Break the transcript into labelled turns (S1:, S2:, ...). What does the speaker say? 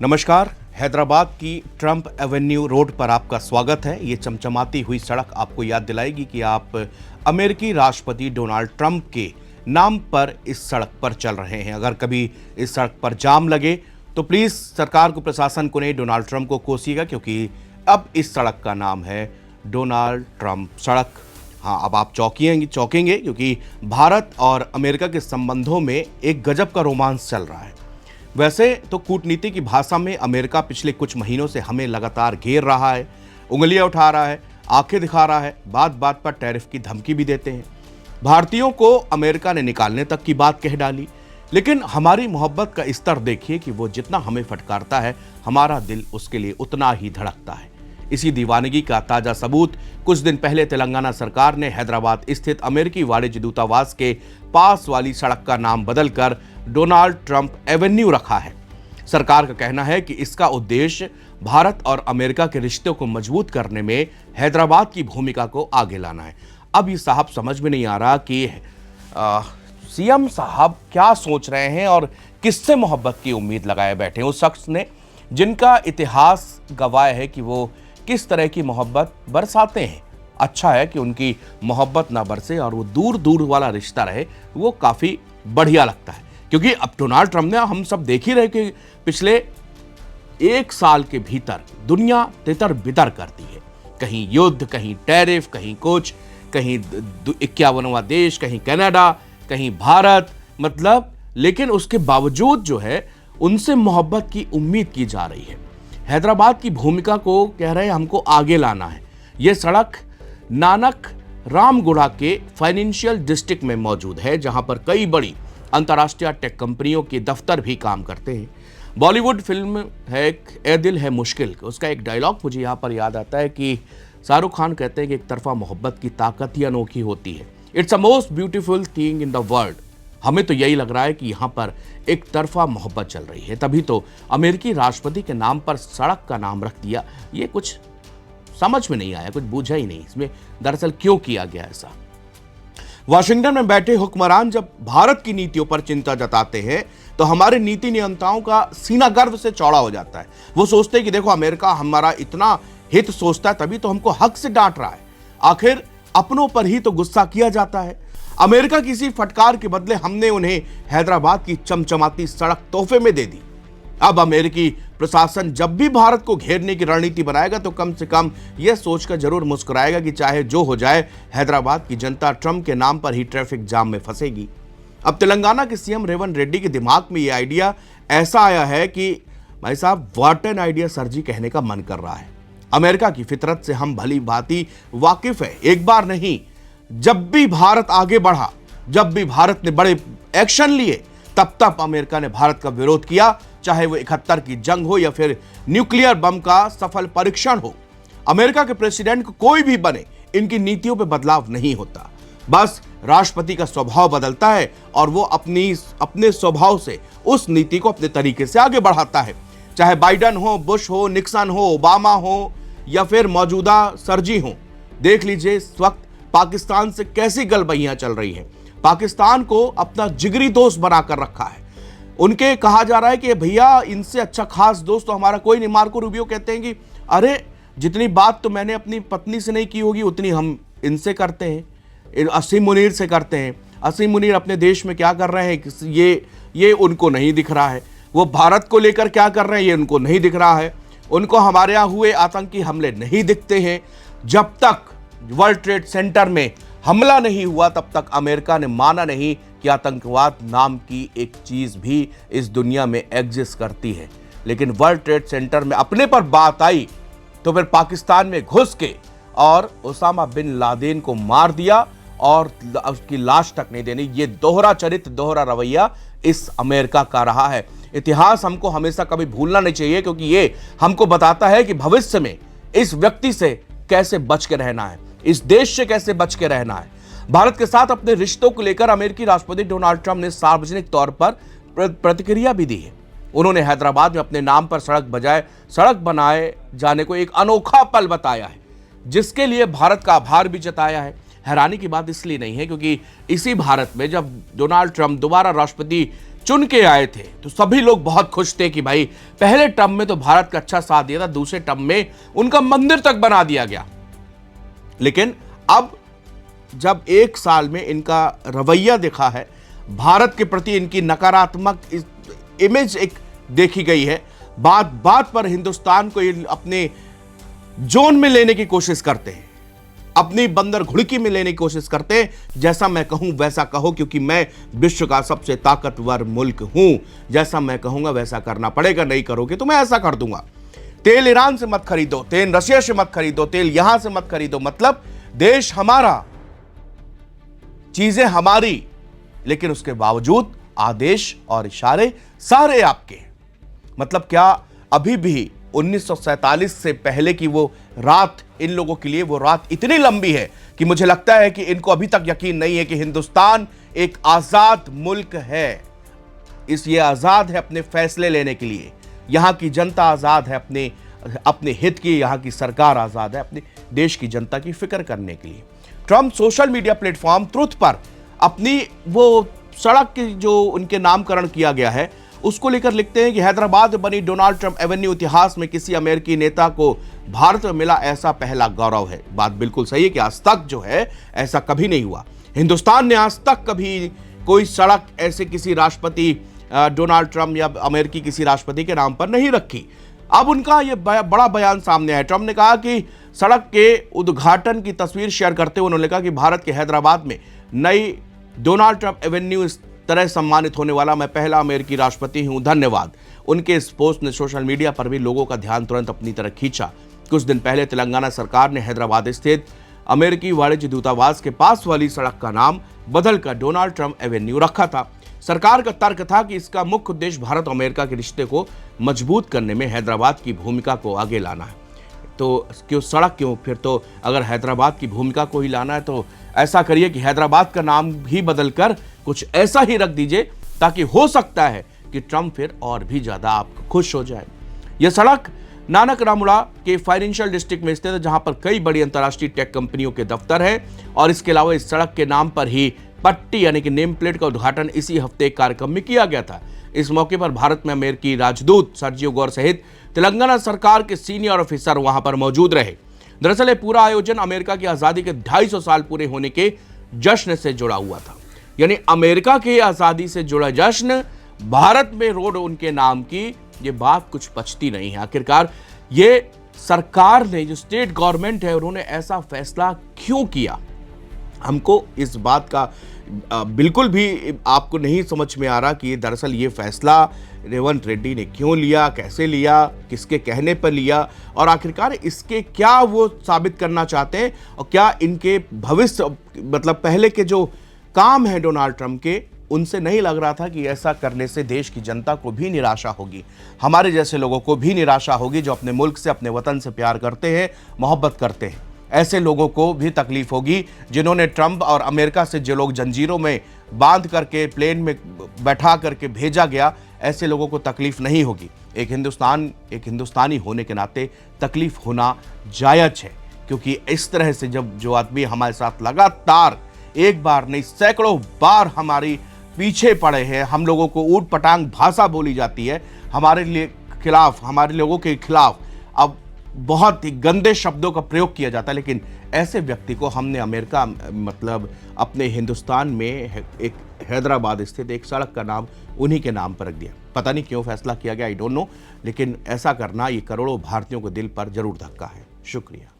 S1: नमस्कार। हैदराबाद की Trump Avenue road पर आपका स्वागत है। ये चमचमाती हुई सड़क आपको याद दिलाएगी कि आप अमेरिकी राष्ट्रपति डोनाल्ड ट्रंप के नाम पर इस सड़क पर चल रहे हैं। अगर कभी इस सड़क पर जाम लगे तो प्लीज़ सरकार को, प्रशासन को नहीं, डोनाल्ड ट्रंप को कोसिएगा, क्योंकि अब इस सड़क का नाम है डोनाल्ड ट्रंप सड़क। हाँ, अब आप चौंकेंगे क्योंकि भारत और अमेरिका के संबंधों में एक गजब का रोमांस चल रहा है। वैसे तो कूटनीति की भाषा में अमेरिका पिछले कुछ महीनों से हमें लगातार घेर रहा है, उंगलियां उठा रहा है, आंखें दिखा रहा है, बात बात पर टैरिफ की धमकी भी देते हैं। भारतीयों को अमेरिका ने निकालने तक की बात कह डाली। लेकिन हमारी मोहब्बत का स्तर देखिए कि वो जितना हमें फटकारता है, हमारा दिल उसके लिए उतना ही धड़कता है। इसी दीवानगी का ताजा सबूत कुछ दिन पहले तेलंगाना सरकार ने हैदराबाद स्थित अमेरिकी वाणिज्य दूतावास के पास वाली सड़क का नाम बदलकर डोनाल्ड ट्रंप एवेन्यू रखा है। सरकार का कहना है कि इसका उद्देश्य भारत और अमेरिका के रिश्तों को मजबूत करने में हैदराबाद की भूमिका को आगे लाना है। अब ये साहब समझ में नहीं आ रहा कि सीएम साहब क्या सोच रहे हैं और किससे मोहब्बत की उम्मीद लगाए बैठे हैं उस शख्स ने, जिनका इतिहास गवाह है कि वो किस तरह की मोहब्बत बरसाते हैं। अच्छा है कि उनकी मोहब्बत ना बरसे और वो दूर दूर वाला रिश्ता रहे, वो काफ़ी बढ़िया लगता है। क्योंकि अब डोनाल्ड ट्रंप ने, हम सब देख ही रहे कि पिछले एक साल के भीतर दुनिया तितर बितर कर दी है। कहीं युद्ध, कहीं टैरिफ, कहीं कुछ, कहीं 51वां देश, कहीं कनाडा, कहीं भारत, मतलब, लेकिन उसके बावजूद जो है उनसे मोहब्बत की उम्मीद की जा रही है। हैदराबाद की भूमिका को कह रहे हैं हमको आगे लाना है। यह सड़क नानक रामगुड़ा के फाइनेंशियल डिस्ट्रिक्ट में मौजूद है, जहां पर कई बड़ी अंतर्राष्ट्रीय टेक कंपनियों के दफ्तर भी काम करते हैं। बॉलीवुड फिल्म है ए दिल है मुश्किल, उसका एक डायलॉग मुझे यहाँ पर याद आता है कि शाहरुख खान कहते हैं कि एक तरफा मोहब्बत की ताकत ही अनोखी होती है। It's the most beautiful thing in the world. हमें तो यही लग रहा है कि यहाँ पर एक तरफा मोहब्बत चल रही है, तभी तो अमेरिकी राष्ट्रपति के नाम पर सड़क का नाम रख दिया। ये कुछ समझ में नहीं आया, कुछ बूझा ही नहीं इसमें दरअसल क्यों किया गया ऐसा। वाशिंगटन में बैठे हुक्मरान जब भारत की नीतियों पर चिंता जताते हैं तो हमारे नीति नियंताओं का सीना गर्व से चौड़ा हो जाता है। वो सोचते हैं कि देखो, अमेरिका हमारा इतना हित सोचता है, तभी तो हमको हक से डांट रहा है। आखिर अपनों पर ही तो गुस्सा किया जाता है। अमेरिका की इसी फटकार के बदले हमने उन्हें हैदराबाद की चमचमाती सड़क तोहफे में दे दी। अब अमेरिकी प्रशासन जब भी भारत को घेरने की रणनीति बनाएगा तो कम से कम यह सोचकर जरूर मुस्कुराएगा कि चाहे जो हो जाए, हैदराबाद की जनता ट्रंप के नाम पर ही ट्रैफिक जाम में फंसेगी। अब तेलंगाना के सीएम रेवंत रेड्डी के दिमाग में यह आइडिया ऐसा आया है कि भाई साहब, व्हाट एन आइडिया सर जी कहने का मन कर रहा है। अमेरिका की फितरत से हम भली भांति वाकिफ है। एक बार नहीं, जब भी भारत आगे बढ़ा, जब भी भारत ने बड़े एक्शन लिए, तब तब अमेरिका ने भारत का विरोध किया, चाहे वो 71 की जंग हो या फिर न्यूक्लियर बम का सफल परीक्षण हो। अमेरिका के प्रेसिडेंट को कोई भी बने, इनकी नीतियों पे बदलाव नहीं होता। बस राष्ट्रपति का स्वभाव बदलता है और वो अपने स्वभाव से उस नीति को अपने तरीके से आगे बढ़ाता है। चाहे बाइडन हो, बुश हो, निक्सन हो, ओबामा हो या फिर मौजूदा सरजी हो। देख लीजिए इस वक्त पाकिस्तान से कैसी गलबैयां चल रही हैं। पाकिस्तान को अपना जिगरी दोस्त बनाकर रखा है। उनके कहा जा रहा है कि भैया, इनसे अच्छा खास दोस्त तो हमारा कोई नहीं। मार्को रूबियो कहते हैं कि अरे, जितनी बात तो मैंने अपनी पत्नी से नहीं की होगी उतनी हम इनसे करते हैं, असीम मुनीर से करते हैं। असीम मुनीर अपने देश में क्या कर रहे हैं ये उनको नहीं दिख रहा है। वो भारत को लेकर क्या कर रहे हैं ये उनको नहीं दिख रहा है। उनको हमारे यहाँ हुए आतंकी हमले नहीं दिखते हैं। जब तक वर्ल्ड ट्रेड सेंटर में हमला नहीं हुआ तब तक अमेरिका ने माना नहीं कि आतंकवाद नाम की एक चीज भी इस दुनिया में एग्जिस्ट करती है। लेकिन वर्ल्ड ट्रेड सेंटर में अपने पर बात आई तो फिर पाकिस्तान में घुस के और ओसामा बिन लादेन को मार दिया और उसकी लाश तक नहीं देनी। ये दोहरा चरित्र, दोहरा रवैया इस अमेरिका का रहा है। इतिहास हमको हमेशा कभी भूलना नहीं चाहिए, क्योंकि ये हमको बताता है कि भविष्य में इस व्यक्ति से कैसे बच के रहना है, इस देश से कैसे बच के रहना है। भारत के साथ अपने रिश्तों को लेकर अमेरिकी राष्ट्रपति डोनाल्ड ट्रंप ने सार्वजनिक तौर पर प्रतिक्रिया भी दी है। उन्होंने हैदराबाद में अपने नाम पर सड़क बनाए जाने को एक अनोखा पल बताया है, जिसके लिए भारत का आभार भी जताया है। हैरानी की बात इसलिए नहीं है क्योंकि इसी भारत में जब डोनाल्ड ट्रंप दोबारा राष्ट्रपति चुन के आए थे तो सभी लोग बहुत खुश थे कि भाई पहले टर्म में तो भारत का अच्छा साथ दिया था, दूसरे टर्म में उनका मंदिर तक बना दिया गया। लेकिन अब जब 1 साल में इनका रवैया देखा है, भारत के प्रति इनकी नकारात्मक इमेज एक देखी गई है, बात बात पर हिंदुस्तान को ये अपने जोन में लेने की कोशिश करते हैं, अपनी बंदर घुड़की में लेने की कोशिश करते हैं। जैसा मैं कहूं वैसा कहो, क्योंकि मैं विश्व का सबसे ताकतवर मुल्क हूं, जैसा मैं कहूंगा वैसा करना पड़ेगा, नहीं करोगे तो मैं ऐसा कर दूंगा। तेल ईरान से मत खरीदो, तेल रशिया से मत खरीदो, तेल यहां से मत खरीदो, मतलब देश हमारा, चीजें हमारी, लेकिन उसके बावजूद आदेश और इशारे सारे आपके। मतलब क्या अभी भी 1947 से पहले की वो रात इन लोगों के लिए, वो रात इतनी लंबी है कि मुझे लगता है कि इनको अभी तक यकीन नहीं है कि हिंदुस्तान एक आजाद मुल्क है। ये आजाद है अपने फैसले लेने के लिए, यहां की जनता आजाद है अपने हित की, यहां की सरकार आजाद है अपने देश की जनता की फिक्र करने के लिए। Trump social media platform truth पर अपनी वो सड़क की जो उनके नामकरण किया गया है उसको लेकर लिखते हैं कि हैदराबाद में बनी डोनाल्ड ट्रंप एवेन्यू इतिहास में किसी अमेरिकी नेता को भारत में मिला ऐसा पहला गौरव है। बात बिल्कुल सही है कि आज तक जो है ऐसा कभी नहीं हुआ। हिंदुस्तान ने आज तक कभी कोई सड़क ऐसे किसी राष्ट्रपति डोनाल्ड ट्रंप या अमेरिकी किसी राष्ट्रपति के नाम पर नहीं रखी। अब उनका यह बड़ा बयान सामने आया। ट्रंप ने कहा कि सड़क के उद्घाटन की तस्वीर शेयर करते हुए उन्होंने कहा कि भारत के हैदराबाद में नई डोनाल्ड ट्रंप एवेन्यू इस तरह सम्मानित होने वाला मैं पहला अमेरिकी राष्ट्रपति हूं, धन्यवाद। उनके इस पोस्ट ने सोशल मीडिया पर भी लोगों का ध्यान तुरंत अपनी तरफ खींचा। कुछ दिन पहले तेलंगाना सरकार ने हैदराबाद स्थित अमेरिकी वाणिज्य दूतावास के पास वाली सड़क का नाम बदलकर डोनाल्ड ट्रंप एवेन्यू रखा था। सरकार का तर्क था कि इसका मुख्य उद्देश्य भारत और अमेरिका के रिश्ते को मजबूत करने में हैदराबाद की भूमिका को आगे लाना है। तो क्यों सड़क, क्यों? फिर तो अगर हैदराबाद की भूमिका को ही लाना है तो ऐसा करिए कि हैदराबाद का नाम ही बदलकर कुछ ऐसा ही रख दीजिए, ताकि हो सकता है कि ट्रंप फिर और भी ज्यादा आप खुश हो जाए। यह सड़क नानक रामुड़ा के फाइनेंशियल डिस्ट्रिक्ट में स्थित है, जहां पर कई बड़ी अंतर्राष्ट्रीय टेक कंपनियों के दफ्तर हैं। और इसके अलावा इस सड़क के नाम पर ही पट्टी यानी कि नेम प्लेट का उद्घाटन इसी हफ्ते एक कार्यक्रम में किया गया था। इस मौके पर भारत में अमेरिकी राजदूत सर्जियो गौर सहित तेलंगाना सरकार के सीनियर ऑफिसर वहां पर मौजूद रहे। दरअसल पूरा आयोजन अमेरिका की आजादी के 250 साल पूरे होने के जश्न से जुड़ा हुआ था। यानी अमेरिका की आजादी से जुड़ा जश्न, भारत में रोड उनके नाम की, ये बात कुछ पचती नहीं है। आखिरकार ये सरकार ने, जो स्टेट गवर्नमेंट है, उन्होंने ऐसा फैसला क्यों किया? हमको इस बात का बिल्कुल भी आपको नहीं समझ में आ रहा कि दरअसल ये फैसला रेवंत रेड्डी ने क्यों लिया, कैसे लिया, किसके कहने पर लिया, और आखिरकार इसके क्या वो साबित करना चाहते हैं, और क्या इनके भविष्य, मतलब पहले के जो काम है डोनाल्ड ट्रंप के, उनसे नहीं लग रहा था कि ऐसा करने से देश की जनता को भी निराशा होगी, हमारे जैसे लोगों को भी निराशा होगी जो अपने मुल्क से, अपने वतन से प्यार करते हैं, मोहब्बत करते हैं। ऐसे लोगों को भी तकलीफ होगी जिन्होंने ट्रंप और अमेरिका से, जो लोग जंजीरों में बांध करके प्लेन में बैठा करके भेजा गया, ऐसे लोगों को तकलीफ नहीं होगी। एक हिंदुस्तानी होने के नाते तकलीफ होना जायज है, क्योंकि इस तरह से जब जो आदमी हमारे साथ लगातार एक बार नहीं सैकड़ों बार हमारी पीछे पड़े हैं, हम लोगों को ऊट पटांग भाषा बोली जाती है, हमारे लिए खिलाफ, हमारे लोगों के खिलाफ अब बहुत ही गंदे शब्दों का प्रयोग किया जाता है, लेकिन ऐसे व्यक्ति को हमने अमेरिका, मतलब अपने हिंदुस्तान में एक हैदराबाद स्थित एक सड़क का नाम उन्हीं के नाम पर रख दिया। पता नहीं क्यों फैसला किया गया, आई डोंट नो, लेकिन ऐसा करना ये करोड़ों भारतीयों के दिल पर जरूर धक्का है। शुक्रिया।